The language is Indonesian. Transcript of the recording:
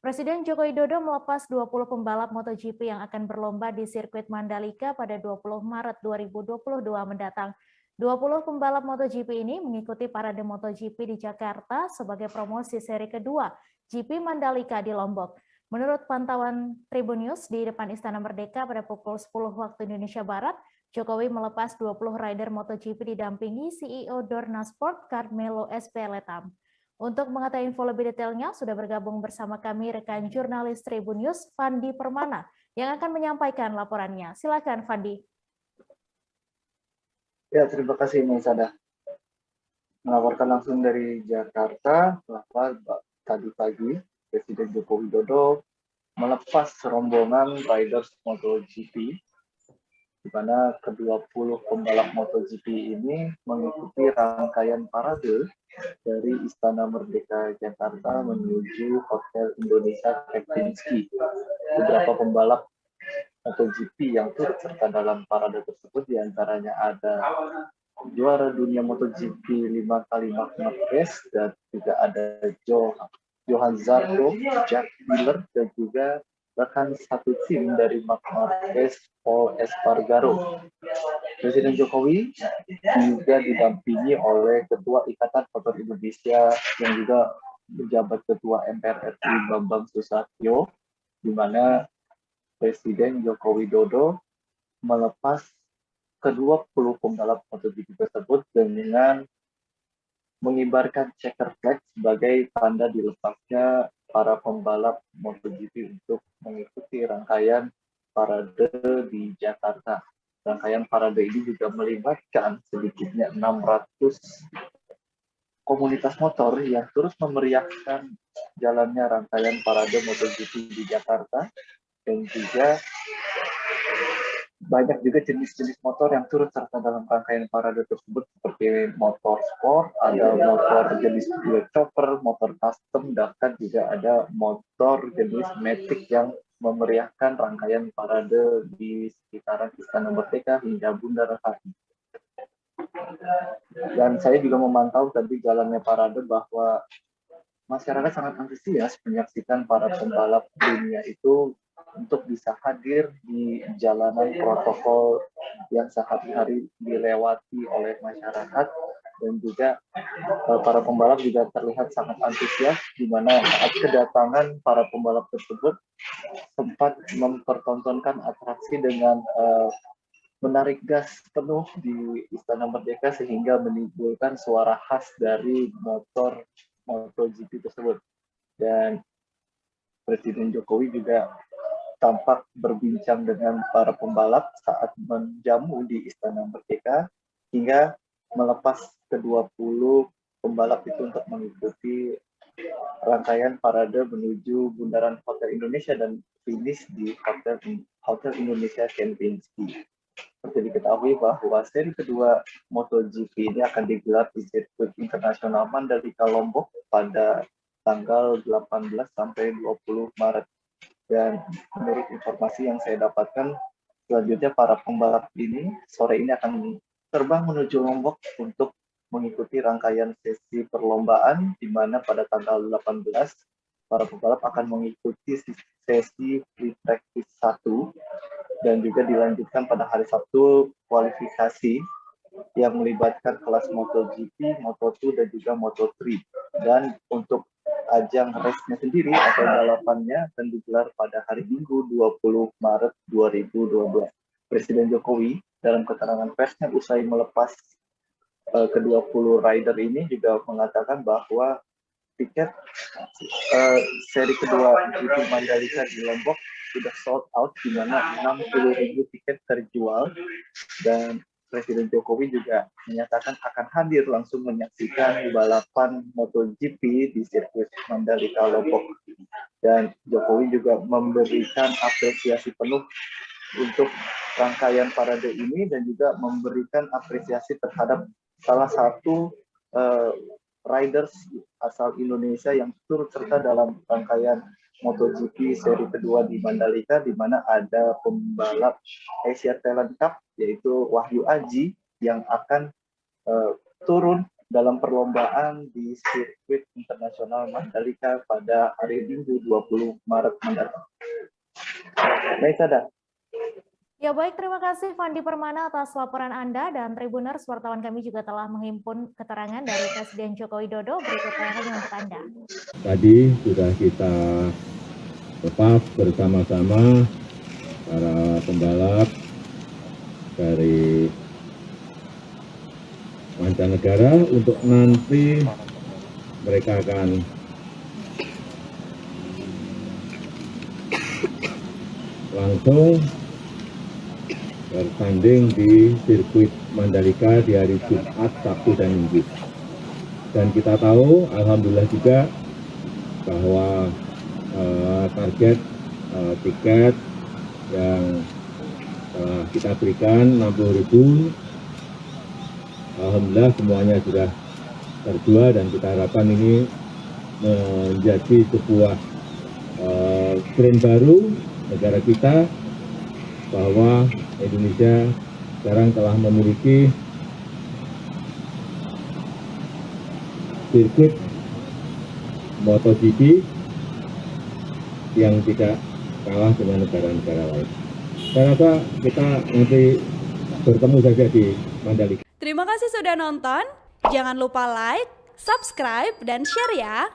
Presiden Joko Widodo melepas 20 pembalap MotoGP yang akan berlomba di sirkuit Mandalika pada 20 Maret 2022 mendatang. 20 pembalap MotoGP ini mengikuti parade MotoGP di Jakarta sebagai promosi seri kedua GP Mandalika di Lombok. Menurut pantauan Tribun News di depan Istana Merdeka pada pukul 10 waktu Indonesia Barat, Jokowi melepas 20 rider MotoGP didampingi CEO Dorna Sport Carmelo Espeletam. Untuk mengetahui info lebih detailnya, sudah bergabung bersama kami rekan jurnalis Tribun News, Fandi Permana, yang akan menyampaikan laporannya. Silakan, Fandi. Ya, terima kasih, Maisada. Melaporkan langsung dari Jakarta bahwa tadi pagi Presiden Joko Widodo melepas rombongan riders MotoGP, di mana ke-20 pembalap MotoGP ini mengikuti rangkaian parade dari Istana Merdeka Jakarta menuju Hotel Indonesia Kempinski. Beberapa pembalap MotoGP yang turut serta dalam parade tersebut diantaranya ada juara dunia MotoGP 5 kali Marc Marquez, dan juga ada Johan Zarco, Jack Miller, dan juga bahkan satu tim dari Marc Marquez, Paul Espargaro. Presiden Jokowi juga didampingi oleh Ketua Ikatan Motor Indonesia yang juga menjabat Ketua MPR RI Bambang Susatyo, di mana Presiden Joko Widodo melepas ke-20 pembalap MotoGP tersebut dengan mengibarkan checker flag sebagai tanda dilepasnya para pembalap MotoGP untuk mengikuti rangkaian parade di Jakarta. Rangkaian parade ini juga melibatkan sedikitnya 600 komunitas motor yang terus memeriahkan jalannya rangkaian parade MotoGP di Jakarta, dan juga banyak juga jenis-jenis motor yang turut serta dalam rangkaian parade tersebut, seperti motor sport, ada motor jenis dual chopper, motor custom, bahkan juga ada motor jenis Matic yang memeriahkan rangkaian parade di sekitaran Istana Merdeka hingga Bundaran HI. Dan saya juga memantau tadi jalannya parade bahwa masyarakat sangat antusias menyaksikan para pembalap dunia itu untuk bisa hadir di jalanan protokol yang sehari-hari dilewati oleh masyarakat, dan juga para pembalap juga terlihat sangat antusias, di mana saat kedatangan para pembalap tersebut sempat mempertontonkan atraksi dengan menarik gas penuh di Istana Merdeka sehingga menimbulkan suara khas dari motor MotoGP tersebut. Dan Presiden Jokowi juga tampak berbincang dengan para pembalap saat menjamu di Istana Merdeka hingga melepas ke-20 pembalap itu untuk mengikuti rangkaian parade menuju Bundaran Hotel Indonesia dan finish di Hotel Indonesia Kempinski. Seperti diketahui bahwa seri kedua MotoGP ini akan digelar di sirkuit internasional Mandalika Lombok pada tanggal 18 sampai 20 Maret. Dan menurut informasi yang saya dapatkan, selanjutnya para pembalap ini sore ini akan terbang menuju Lombok untuk mengikuti rangkaian sesi perlombaan, di mana pada tanggal 18 para pembalap akan mengikuti sesi free practice 1, dan juga dilanjutkan pada hari Sabtu kualifikasi yang melibatkan kelas MotoGP, Moto2, dan juga Moto3. Dan untuk ajang race-nya sendiri atau balapannya akan digelar pada hari Minggu 20 Maret 2022. Presiden Jokowi dalam keterangan persnya usai melepas ke-20 rider ini juga mengatakan bahwa tiket seri kedua GP Mandalika di Lombok sudah sold out, di mana 60.000 tiket terjual, dan Presiden Jokowi juga menyatakan akan hadir langsung menyaksikan balapan MotoGP di sirkuit Mandalika Lombok. Dan Jokowi juga memberikan apresiasi penuh untuk rangkaian parade ini, dan juga memberikan apresiasi terhadap salah satu riders asal Indonesia yang turut serta dalam rangkaian MotoGP seri kedua di Mandalika, di mana ada pembalap Asia Talent Cup yaitu Wahyu Aji yang akan turun dalam perlombaan di sirkuit internasional Mandalika pada hari Minggu 20 Maret mendatang. Baik, Sada. Ya baik, terima kasih Fandi Permana atas laporan Anda, dan Tribuners, wartawan kami juga telah menghimpun keterangan dari Presiden Joko Widodo. Berikut tayangannya untuk Anda. Tadi sudah kita lepas bersama-sama para pembalap dari mancanegara untuk nanti mereka akan langsung bertanding di sirkuit Mandalika di hari Jumat, Sabtu, dan Minggu. Dan kita tahu, alhamdulillah juga bahwa target tiket yang telah kita berikan 60.000, alhamdulillah semuanya sudah terjual, dan kita harapkan ini menjadi sebuah tren baru negara kita, bahwa Indonesia sekarang telah memiliki sirkuit MotoGP yang tidak kalah dengan negara-negara lain. Saya rasa kita nanti bertemu saja di Mandalika. Terima kasih sudah nonton. Jangan lupa like, subscribe, dan share ya.